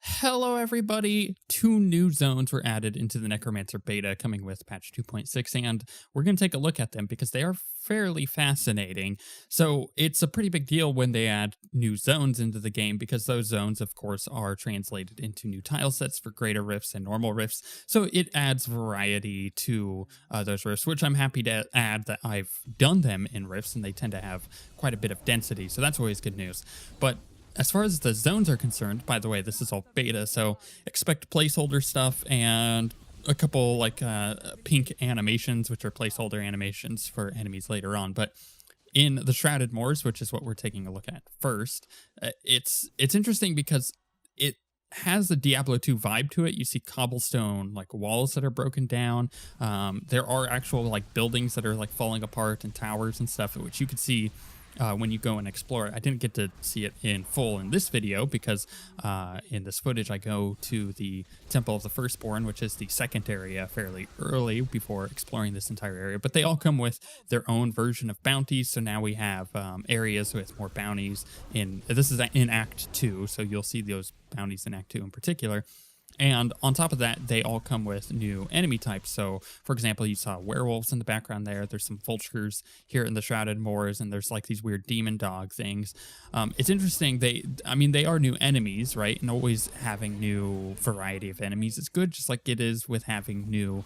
Hello everybody! 2 new zones were added into the Necromancer Beta coming with patch 2.6, and we're going to take a look at them because they are fairly fascinating. So it's a pretty big deal when they add new zones into the game because those zones, of course, are translated into new tile sets for greater rifts and normal rifts. So it adds variety to those rifts, which I'm happy to add that I've done them in rifts and they tend to have quite a bit of density. So that's always good news. But as far as the zones are concerned, by the way, this is all beta, so expect placeholder stuff and a couple like pink animations, which are placeholder animations for enemies later on. But in the Shrouded Moors, which is what we're taking a look at first, it's interesting because it has the Diablo 2 vibe to it. You see cobblestone like walls that are broken down. There are actual like buildings that are like falling apart and towers and stuff, which you could see when you go and explore it. I didn't get to see it in full in this video because in this footage I go to the Temple of the Firstborn, which is the second area, fairly early before exploring this entire area. But they all come with their own version of bounties. So now we have areas with more bounties. This is in Act 2, so you'll see those bounties in Act 2 in particular. And on top of that, they all come with new enemy types. So, for example, you saw werewolves in the background there. There's some vultures here in the Shrouded Moors, and there's like these weird demon dog things. It's interesting. They are new enemies, right? And always having new variety of enemies is good, just like it is with having new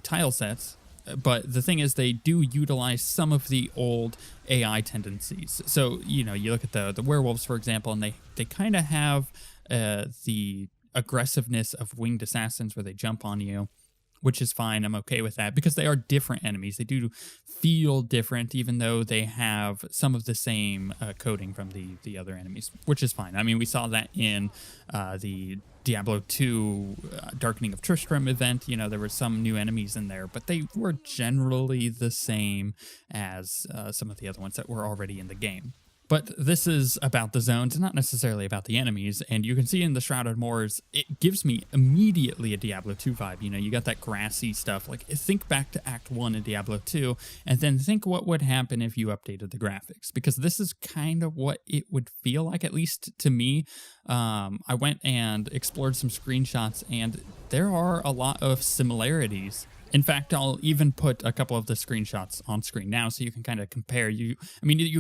tile sets. But the thing is, they do utilize some of the old AI tendencies. So, you look at the werewolves, for example, and they kind of have the aggressiveness of winged assassins where they jump on you, which is fine. I'm okay with that because they are different enemies. They do feel different, even though they have some of the same coding from the other enemies, which is fine. I mean, we saw that in the Diablo 2 Darkening of Tristram event. There were some new enemies in there, but they were generally the same as some of the other ones that were already in the game. But this is about the zones, not necessarily about the enemies. And you can see in the Shrouded Moors, it gives me immediately a Diablo 2 vibe. You got that grassy stuff. Like, think back to Act 1 in Diablo 2, and then think what would happen if you updated the graphics. Because this is kind of what it would feel like, at least to me. I went and explored some screenshots, and there are a lot of similarities. In fact, I'll even put a couple of the screenshots on screen now so you can kind of compare. You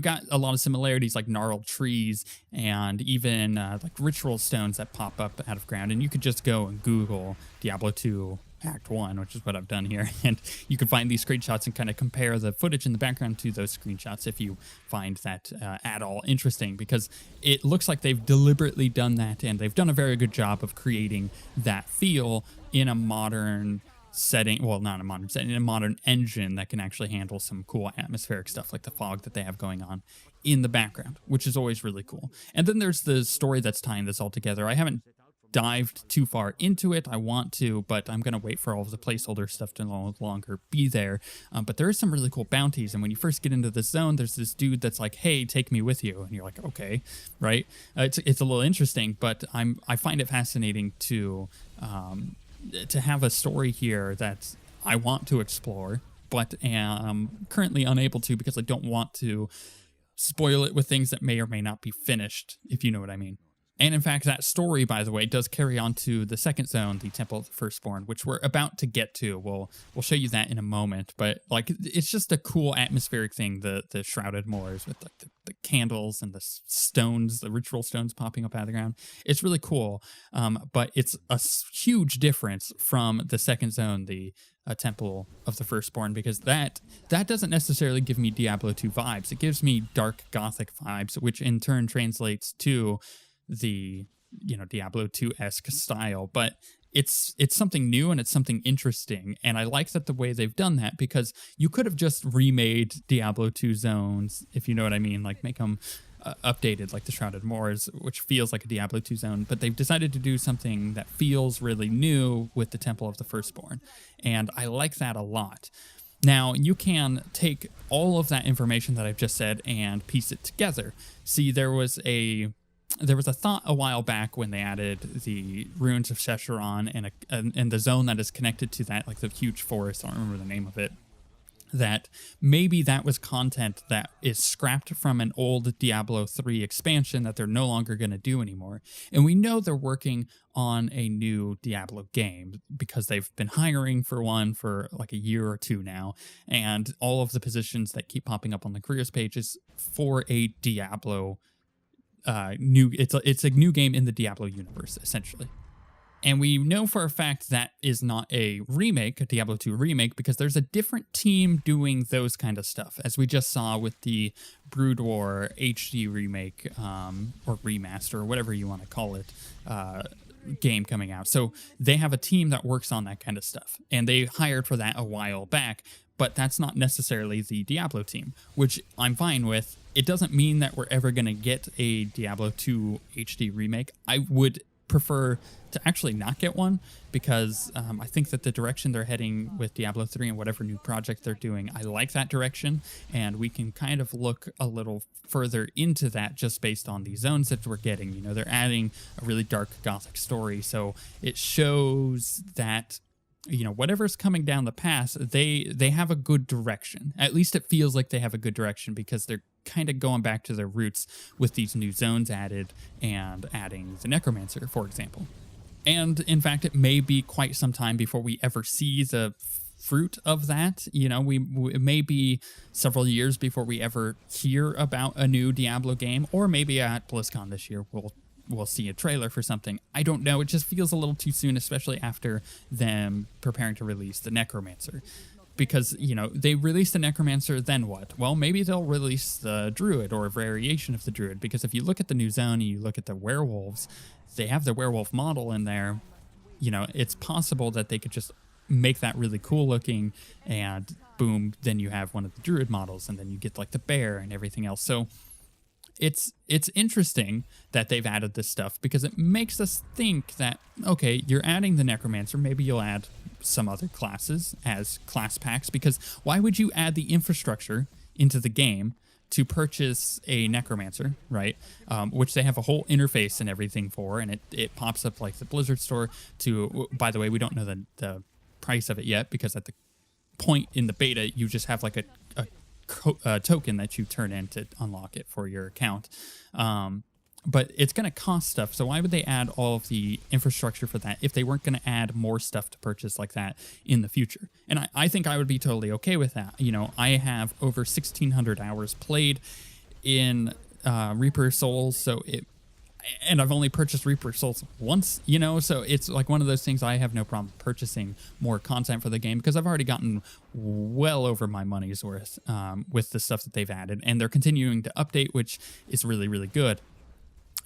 got a lot of similarities like gnarled trees and even like ritual stones that pop up out of ground. And you could just go and Google Diablo 2 Act 1, which is what I've done here. And you can find these screenshots and kind of compare the footage in the background to those screenshots if you find that at all interesting, because it looks like they've deliberately done that, and they've done a very good job of creating that feel in a modern setting. Well, not a modern setting, a modern engine that can actually handle some cool atmospheric stuff like the fog that they have going on in the background, which is always really cool. And then there's the story that's tying this all together. I haven't dived too far into it. I want to, but I'm going to wait for all of the placeholder stuff to no longer be there. But there is some really cool bounties. And when you first get into this zone, there's this dude that's like, hey, take me with you. And you're like, okay, right? It's a little interesting, but I find it fascinating to have a story here that I want to explore, but am currently unable to because I don't want to spoil it with things that may or may not be finished, if you know what I mean. And in fact, that story, by the way, does carry on to the second zone, the Temple of the Firstborn, which we're about to get to. We'll show you that in a moment. But like, it's just a cool atmospheric thing, the Shrouded Moors with like the candles and the stones, the ritual stones popping up out of the ground. It's really cool. But it's a huge difference from the second zone, the Temple of the Firstborn, because that doesn't necessarily give me Diablo 2 vibes. It gives me dark Gothic vibes, which in turn translates to the Diablo 2-esque style, but it's something new and it's something interesting, and I like that the way they've done that, because you could have just remade Diablo 2 zones, if you know what I mean, like make them updated like the Shrouded Moors, which feels like a Diablo 2 zone, but they've decided to do something that feels really new with the Temple of the Firstborn, and I like that a lot. Now, you can take all of that information that I've just said and piece it together. See, there was a thought a while back when they added the ruins of Sescheron and the zone that is connected to that, like the huge forest. I don't remember the name of it. that maybe that was content that is scrapped from an old Diablo 3 expansion that they're no longer going to do anymore. And we know they're working on a new Diablo game because they've been hiring for one for like a year or two now. And all of the positions that keep popping up on the careers page is for a Diablo it's a new game in the Diablo universe, essentially. And we know for a fact that is not a remake, a Diablo 2 remake, because there's a different team doing those kind of stuff, as we just saw with the Brood War HD remake, or remaster, or whatever you want to call it, game coming out. So they have a team that works on that kind of stuff, and they hired for that a while back, but that's not necessarily the Diablo team, which I'm fine with. It doesn't mean that we're ever going to get a Diablo 2 HD remake. I would prefer to actually not get one, because I think that the direction they're heading with Diablo 3 and whatever new project they're doing, I like that direction, and we can kind of look a little further into that just based on the zones that we're getting. You know, they're adding a really dark gothic story, so it shows that, you know, whatever's coming down the path, they have a good direction. At least it feels like they have a good direction, because they're kind of going back to their roots with these new zones added and adding the Necromancer, for example. And in fact, it may be quite some time before we ever see the fruit of that. You know, it may be several years before we ever hear about a new Diablo game, or maybe at BlizzCon this year we'll see a trailer for something. I don't know. It just feels a little too soon, especially after them preparing to release the Necromancer. Because, you know, they released the Necromancer, then what? Well, maybe they'll release the Druid or a variation of the Druid, because if you look at the new zone and you look at the werewolves, they have the werewolf model in there. You know, it's possible that they could just make that really cool looking, and boom, then you have one of the Druid models, and then you get like the bear and everything else. So it's interesting that they've added this stuff, because it makes us think that, okay, you're adding the Necromancer, maybe you'll add some other classes as class packs, because why would you add the infrastructure into the game to purchase a Necromancer, right? Which they have a whole interface and everything for, and it pops up like the Blizzard store to, by the way, we don't know the price of it yet, because at the point in the beta, you just have like a token that you turn in to unlock it for your account. But it's going to cost stuff, so why would they add all of the infrastructure for that if they weren't going to add more stuff to purchase like that in the future? And I think I would be totally okay with that. You know, I have over 1,600 hours played in Reaper Souls, and I've only purchased Reaper Souls once, you know, so it's like one of those things I have no problem purchasing more content for the game, because I've already gotten well over my money's worth with the stuff that they've added, and they're continuing to update, which is really, really good.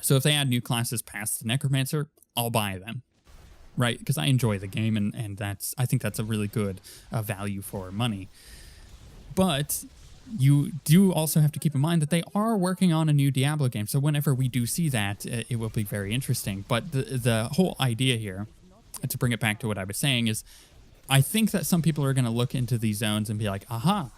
So if they add new classes past the Necromancer, I'll buy them, right? Because I enjoy the game, and I think that's a really good value for money. But you do also have to keep in mind that they are working on a new Diablo game. So whenever we do see that, it will be very interesting. But the whole idea here, to bring it back to what I was saying, is I think that some people are going to look into these zones and be like, aha,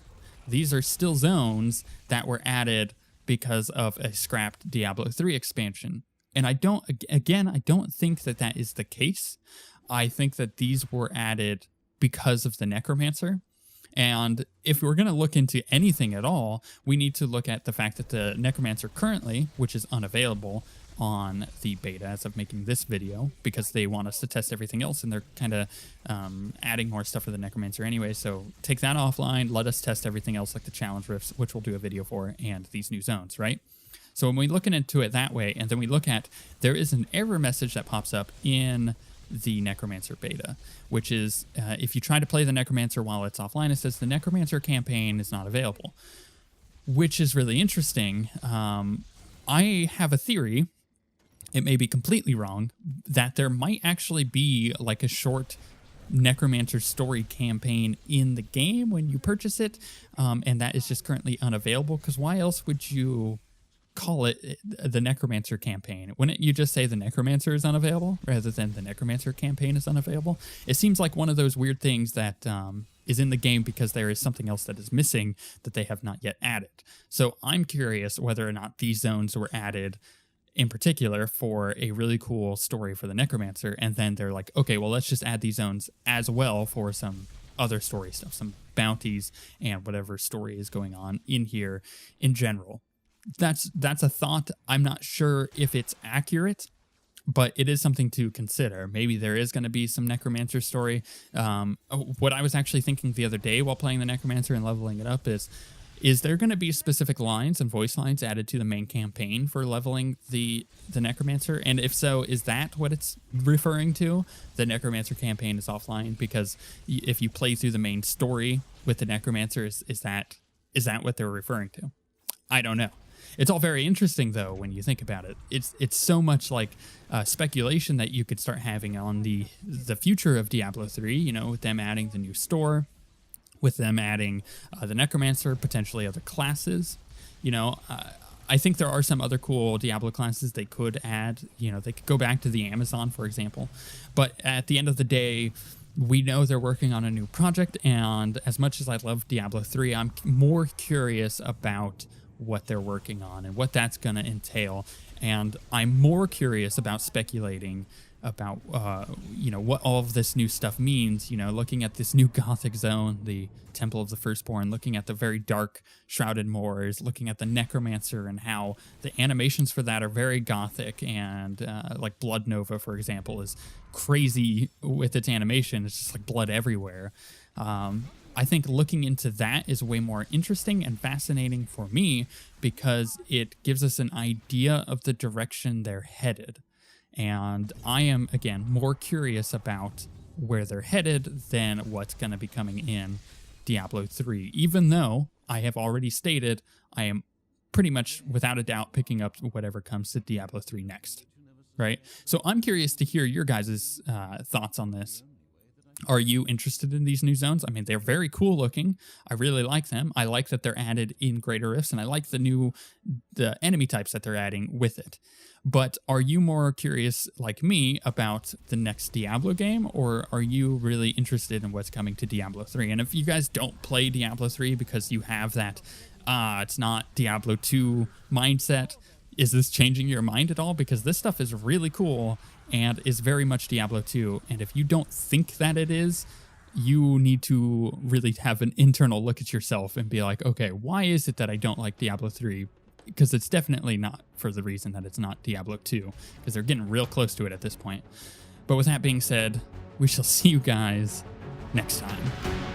these are still zones that were added because of a scrapped Diablo 3 expansion. And I don't think that that is the case. I think that these were added because of the Necromancer. And if we're going to look into anything at all, we need to look at the fact that the Necromancer currently, which is unavailable on the beta as of making this video, because they want us to test everything else, and they're kind of adding more stuff for the Necromancer anyway. So take that offline, let us test everything else, like the challenge rifts, which we'll do a video for, and these new zones, right? So when we're looking into it that way, and then we look at, there is an error message that pops up in the Necromancer beta, which is if you try to play the Necromancer while it's offline, it says the Necromancer campaign is not available, which is really interesting. I have a theory, it may be completely wrong, that there might actually be like a short Necromancer story campaign in the game when you purchase it, and that is just currently unavailable, because why else would you call it the Necromancer campaign? Wouldn't you just say the Necromancer is unavailable rather than the Necromancer campaign is unavailable? It seems like one of those weird things that is in the game because there is something else that is missing that they have not yet added. So I'm curious whether or not these zones were added in particular for a really cool story for the Necromancer, and then they're like, okay, well, let's just add these zones as well for some other story stuff, some bounties and whatever story is going on in here in general. That's a thought. I'm not sure if it's accurate, but it is something to consider. Maybe there is going to be some Necromancer story. What I was actually thinking the other day while playing the Necromancer and leveling it up is there going to be specific lines and voice lines added to the main campaign for leveling the Necromancer? And if so, is that what it's referring to? The Necromancer campaign is offline? Because if you play through the main story with the Necromancer, is that what they're referring to? I don't know. It's all very interesting, though, when you think about it. It's so much like speculation that you could start having on the future of Diablo 3, you know, with them adding the new store, with them adding the Necromancer, potentially other classes. You know, I think there are some other cool Diablo classes they could add. You know, they could go back to the Amazon, for example. But at the end of the day, we know they're working on a new project, and as much as I love Diablo 3, I'm more curious about what they're working on and what that's going to entail. And I'm more curious about speculating about, you know, what all of this new stuff means, you know, looking at this new Gothic zone, the Temple of the Firstborn, looking at the very dark Shrouded Moors, looking at the Necromancer and how the animations for that are very Gothic, and like Blood Nova, for example, is crazy with its animation. It's just like blood everywhere. I think looking into that is way more interesting and fascinating for me because it gives us an idea of the direction they're headed. And I am, again, more curious about where they're headed than what's going to be coming in Diablo 3, even though I have already stated I am pretty much without a doubt picking up whatever comes to Diablo 3 next, right? So I'm curious to hear your guys' thoughts on this. Are you interested in these new zones? I mean, they're very cool looking. I really like them. I like that they're added in Greater Rifts, and I like the enemy types that they're adding with it. But are you more curious, like me, about the next Diablo game, or are you really interested in what's coming to Diablo 3? And if you guys don't play Diablo 3 because you have that, it's not Diablo 2 mindset, is this changing your mind at all? Because this stuff is really cool and is very much Diablo 2. And if you don't think that it is, you need to really have an internal look at yourself and be like, okay, why is it that I don't like Diablo 3? Because it's definitely not for the reason that it's not Diablo 2, because they're getting real close to it at this point. But with that being said, we shall see you guys next time.